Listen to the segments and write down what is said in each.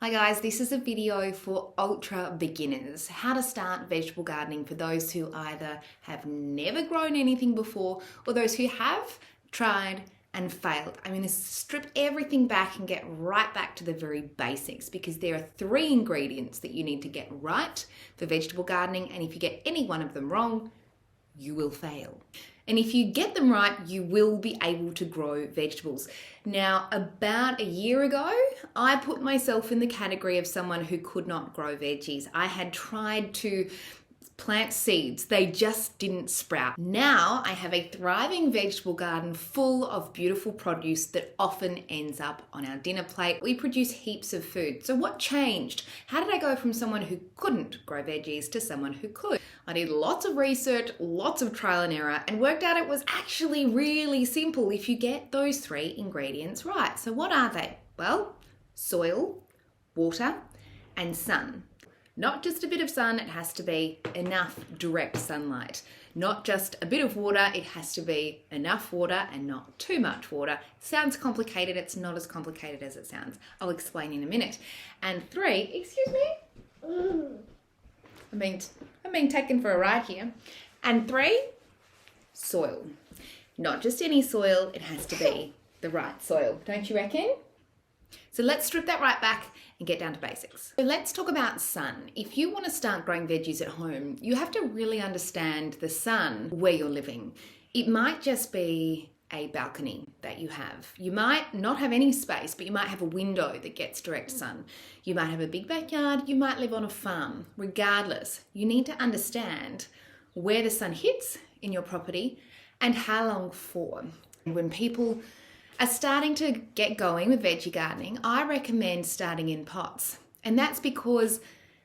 Hi guys, this is a video for ultra beginners, how to start vegetable gardening for those who either have never grown anything before or those who have tried and failed. I'm going to strip everything back and get right back to the very basics because there are 3 ingredients that you need to get right for vegetable gardening, and if you get any one of them wrong, you will fail. And if you get them right, you will be able to grow vegetables. Now, about a year ago, I put myself in the category of someone who could not grow veggies. I had tried to plant seeds, they just didn't sprout. Now I have a thriving vegetable garden full of beautiful produce that often ends up on our dinner plate. We produce heaps of food. So what changed? How did I go from someone who couldn't grow veggies to someone who could? I did lots of research, lots of trial and error, and worked out it was actually really simple if you get those 3 ingredients right. So what are they? Well, soil, water, and sun. Not just a bit of sun, it has to be enough direct sunlight. Not just a bit of water, it has to be enough water and not too much water. Sounds complicated, it's not as complicated as it sounds. I'll explain in a minute. And 3, excuse me? I'm being taken for a ride here. And 3, soil. Not just any soil, it has to be the right soil, don't you reckon? So let's strip that right back and get down to basics. So let's talk about sun. If you want to start growing veggies at home, you have to really understand the sun where you're living. It might just be a balcony that you have. You might not have any space, but you might have a window that gets direct sun. You might have a big backyard, you might live on a farm. Regardless, you need to understand where the sun hits in your property and how long for. When people are starting to get going with veggie gardening, I recommend starting in pots. And that's because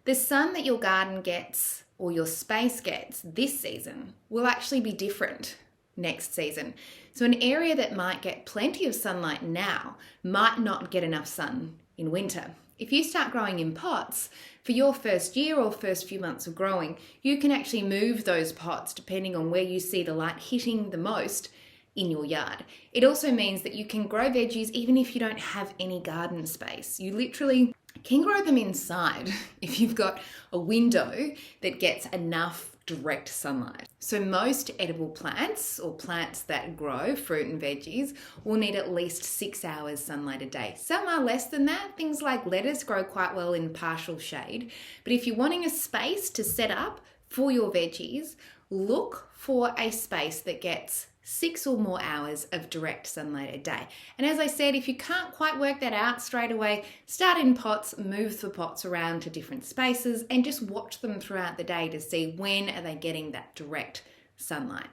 the sun that your garden gets or your space gets this season will actually be different next season. So an area that might get plenty of sunlight now might not get enough sun in winter. If you start growing in pots, for your first year or first few months of growing, you can actually move those pots depending on where you see the light hitting the most in your yard. It also means that you can grow veggies even if you don't have any garden space. You literally can grow them inside if you've got a window that gets enough direct sunlight. So most edible plants or plants that grow fruit and veggies will need at least 6 hours sunlight a day. Some are less than that. Things like lettuce grow quite well in partial shade. But if you're wanting a space to set up for your veggies, look for a space that gets 6 or more hours of direct sunlight a day. And as I said, if you can't quite work that out straight away, start in pots, move the pots around to different spaces and just watch them throughout the day to see when are they getting that direct sunlight.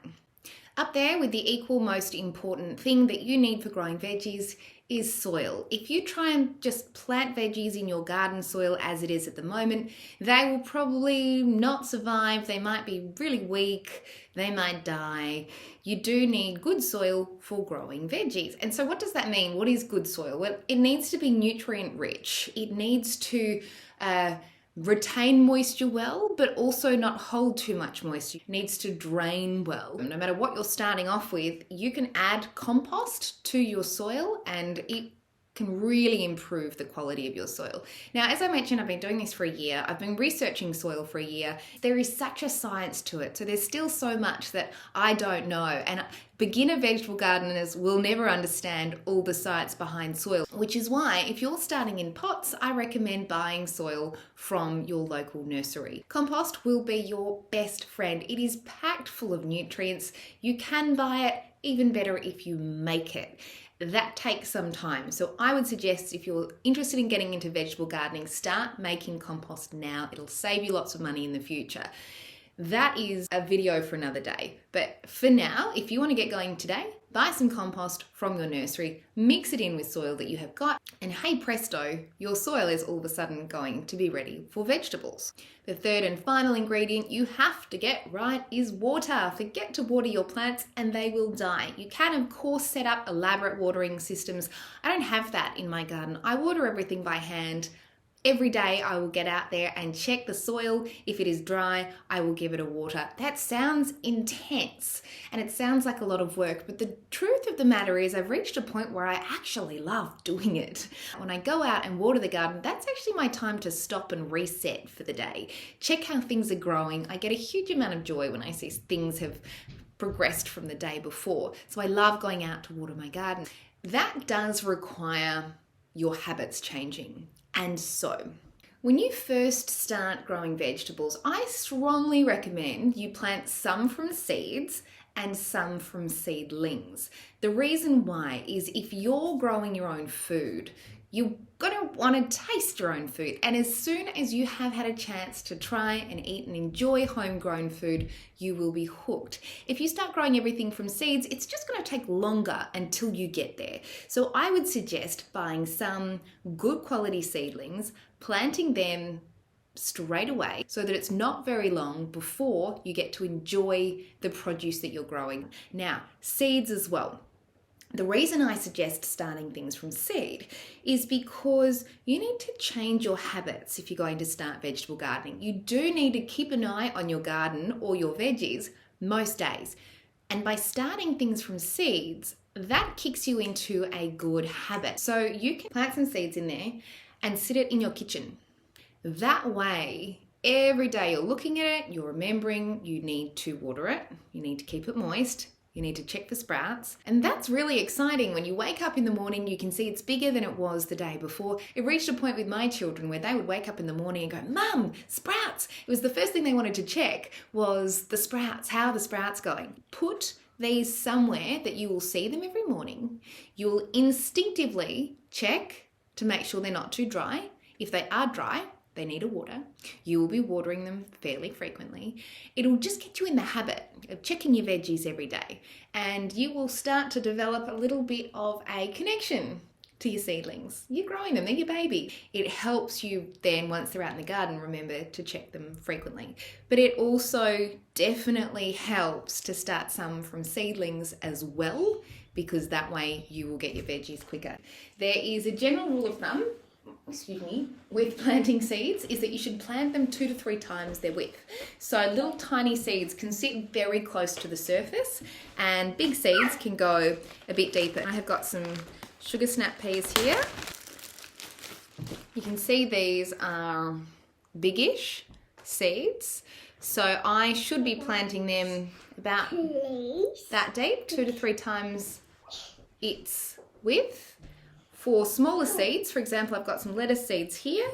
Up there with the equal most important thing that you need for growing veggies is soil. If you try and just plant veggies in your garden soil as it is at the moment, they will probably not survive. They might be really weak. They might die. You do need good soil for growing veggies. And so what does that mean? What is good soil? Well, it needs to be nutrient rich. It needs to retain moisture well, but also not hold too much moisture. It needs to drain well. No matter what you're starting off with, you can add compost to your soil and it can really improve the quality of your soil. Now, as I mentioned, I've been doing this for a year. I've been researching soil for a year. There is such a science to it. So there's still so much that I don't know. And beginner vegetable gardeners will never understand all the science behind soil, which is why if you're starting in pots, I recommend buying soil from your local nursery. Compost will be your best friend. It is packed full of nutrients. You can buy it, even better if you make it. That takes some time. So I would suggest if you're interested in getting into vegetable gardening, start making compost now. It'll save you lots of money in the future. That is a video for another day. But for now, if you want to get going today, buy some compost from your nursery, mix it in with soil that you have got, and hey presto, your soil is all of a sudden going to be ready for vegetables. The third and final ingredient you have to get right is water. Forget to water your plants and they will die. You can of course set up elaborate watering systems. I don't have that in my garden. I water everything by hand. Every day I will get out there and check the soil. If it is dry, I will give it a water. That sounds intense and it sounds like a lot of work, but the truth of the matter is I've reached a point where I actually love doing it. When I go out and water the garden, that's actually my time to stop and reset for the day. Check how things are growing. I get a huge amount of joy when I see things have progressed from the day before. So I love going out to water my garden. That does require your habits changing. And so, when you first start growing vegetables, I strongly recommend you plant some from seeds and some from seedlings. The reason why is if you're growing your own food, you're going to want to taste your own food. And as soon as you have had a chance to try and eat and enjoy homegrown food, you will be hooked. If you start growing everything from seeds, it's just going to take longer until you get there. So I would suggest buying some good quality seedlings, planting them straight away so that it's not very long before you get to enjoy the produce that you're growing. Now, seeds as well. The reason I suggest starting things from seed is because you need to change your habits if you're going to start vegetable gardening. You do need to keep an eye on your garden or your veggies most days. And by starting things from seeds, that kicks you into a good habit. So you can plant some seeds in there and sit it in your kitchen. That way, every day you're looking at it, you're remembering you need to water it, you need to keep it moist, you need to check for sprouts. And that's really exciting. When you wake up in the morning, you can see it's bigger than it was the day before. It reached a point with my children where they would wake up in the morning and go, "Mum, sprouts." It was the first thing they wanted to check was the sprouts. How are the sprouts going? Put these somewhere that you will see them every morning. You will instinctively check to make sure they're not too dry. If they are dry, they need a water. You will be watering them fairly frequently. It'll just get you in the habit of checking your veggies every day, and you will start to develop a little bit of a connection to your seedlings. You're growing them, they're your baby. It helps you then, once they're out in the garden, remember to check them frequently. But it also definitely helps to start some from seedlings as well, because that way you will get your veggies quicker. There is a general rule of thumb, with planting seeds, is that you should plant them 2 to 3 times their width. So little tiny seeds can sit very close to the surface and big seeds can go a bit deeper. I have got some sugar snap peas here. You can see these are biggish seeds. So I should be planting them about that deep, 2 to 3 times its width. For smaller seeds, for example, I've got some lettuce seeds here.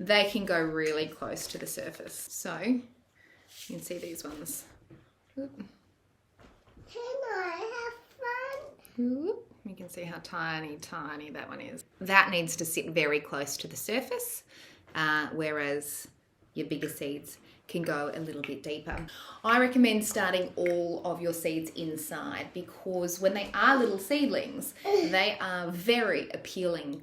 They can go really close to the surface. So you can see these ones. Oop. Can I have fun? Oop. You can see how tiny, tiny that one is. That needs to sit very close to the surface, whereas your bigger seeds can go a little bit deeper. I recommend starting all of your seeds inside because when they are little seedlings, they are very appealing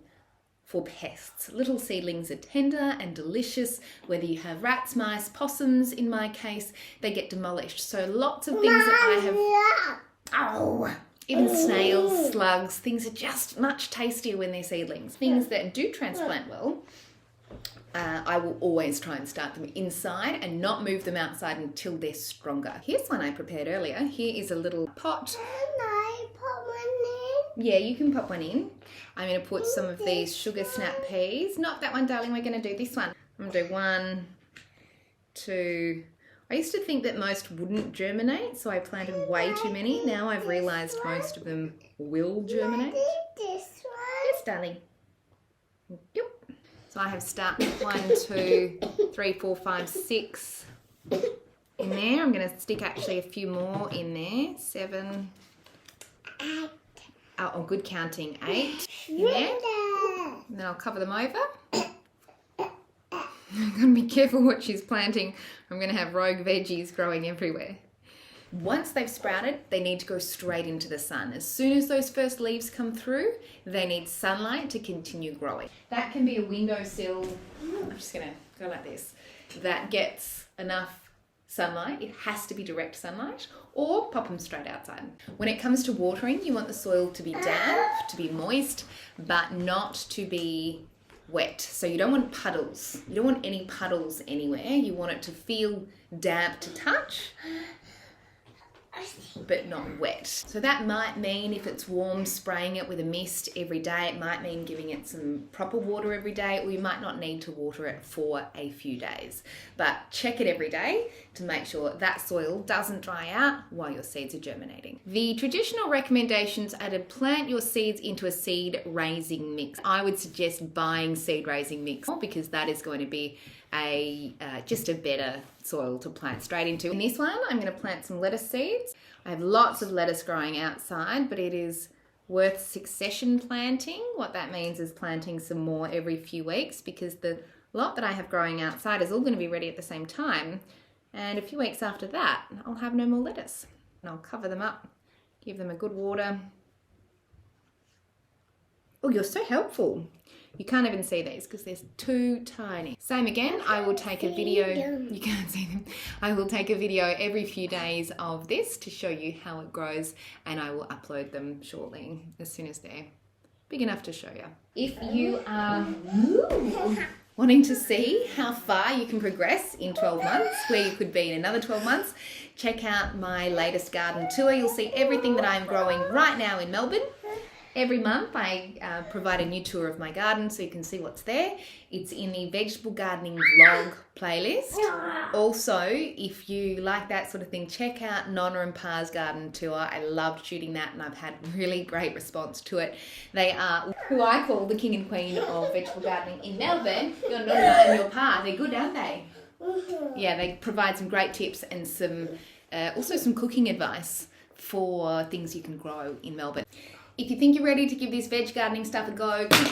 for pests. Little seedlings are tender and delicious. Whether you have rats, mice, possums, in my case, they get demolished. So lots of things that I have... Even snails, slugs, things are just much tastier when they're seedlings. Things that do transplant well, I will always try and start them inside and not move them outside until they're stronger. Here's one I prepared earlier. Here is a little pot. Can I put one in? Yeah, you can pop one in. I'm going to put some of these sugar snap peas. Not that one, darling. We're going to do this one. I'm going to do 1, 2... I used to think that most wouldn't germinate, so I planted way too many. Now I've realised most of them will germinate. This one? Yes, darling. Yep. So I have stuck 1, 2, 3, 4, 5, 6 in there. I'm going to stick actually a few more in there. 7. 8. Oh, good counting. 8 in there. And then I'll cover them over. I'm going to be careful what she's planting. I'm going to have rogue veggies growing everywhere. Once they've sprouted, they need to go straight into the sun. As soon as those first leaves come through, they need sunlight to continue growing. That can be a windowsill. I'm just going to go like this. That gets enough sunlight. It has to be direct sunlight, or pop them straight outside. When it comes to watering, you want the soil to be damp, to be moist, but not to be wet. So you don't want puddles. You don't want any puddles anywhere. You want it to feel damp to touch, but not wet. So that might mean if it's warm, spraying it with a mist every day. It might mean giving it some proper water every day, or you might not need to water it for a few days. But check it every day to make sure that soil doesn't dry out while your seeds are germinating. The traditional recommendations are to plant your seeds into a seed raising mix. I would suggest buying seed raising mix because that is going to be just a better soil to plant straight into. In this one, I'm going to plant some lettuce seeds. I have lots of lettuce growing outside, but it is worth succession planting. What that means is planting some more every few weeks, because the lot that I have growing outside is all going to be ready at the same time. And a few weeks after that, I'll have no more lettuce. And I'll cover them up, give them a good water. Oh, you're so helpful. You can't even see these because they're too tiny. Same again, I will take a video. You can't see them. I will take a video every few days of this to show you how it grows, and I will upload them shortly as soon as they're big enough to show you. If you are wanting to see how far you can progress in 12 months, where you could be in another 12 months, check out my latest garden tour. You'll see everything that I'm growing right now in Melbourne. Every month I provide a new tour of my garden so you can see what's there. It's in the vegetable gardening vlog playlist. Also, if you like that sort of thing, check out Nonna and Pa's garden tour. I loved shooting that and I've had really great response to it. They are who I call the king and queen of vegetable gardening in Melbourne. Your Nonna and your Pa, they're good, aren't they? Yeah, they provide some great tips and some also some cooking advice for things you can grow in Melbourne. If you think you're ready to give this veg gardening stuff a go, click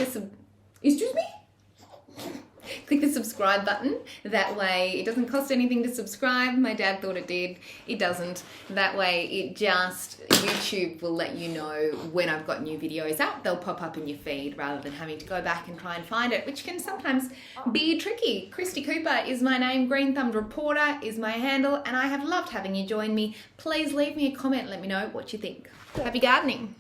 the subscribe button. That way it doesn't cost anything to subscribe. My dad thought it did. It doesn't. That way YouTube will let you know when I've got new videos up. They'll pop up in your feed rather than having to go back and try and find it, which can sometimes be tricky. Christy Cooper is my name. Green Thumbed Reporter is my handle, and I have loved having you join me. Please leave me a comment. Let me know what you think. Happy gardening.